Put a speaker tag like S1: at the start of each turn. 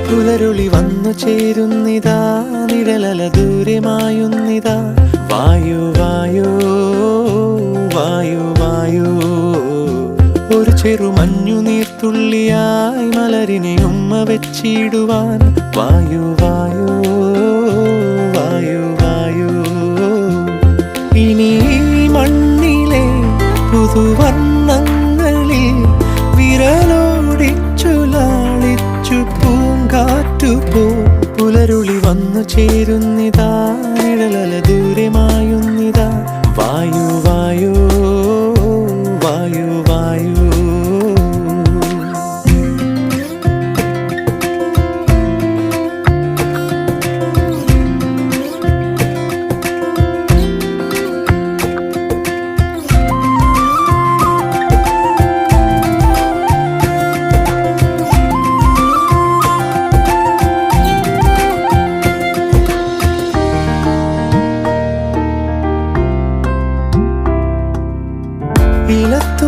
S1: പുലരുളി വന്നു ചേരുന്നിതാ, നിഴലല ദൂരെ മായുന്നിതാ. വായു വായു വായു വായു, ഒരു ചെറു മഞ്ഞു നീർത്തുള്ളിയായി മലരിനെ ഉമ്മ വെച്ചിടുവാൻ. വായു വായു വായു വായു, ഇനി മണ്ണിലെ പുതുവർണ്ണങ്ങളിൽ വിരലോടിച്ചു ലാളിച്ചു പൂങ്കാറ്റുപോ. പുലരുളി വന്നു ചേരുന്നിതാ, നിഴലല ദൂരെ മായുന്നിതാ. വായു വായു വായു വായു. ഇലത്തു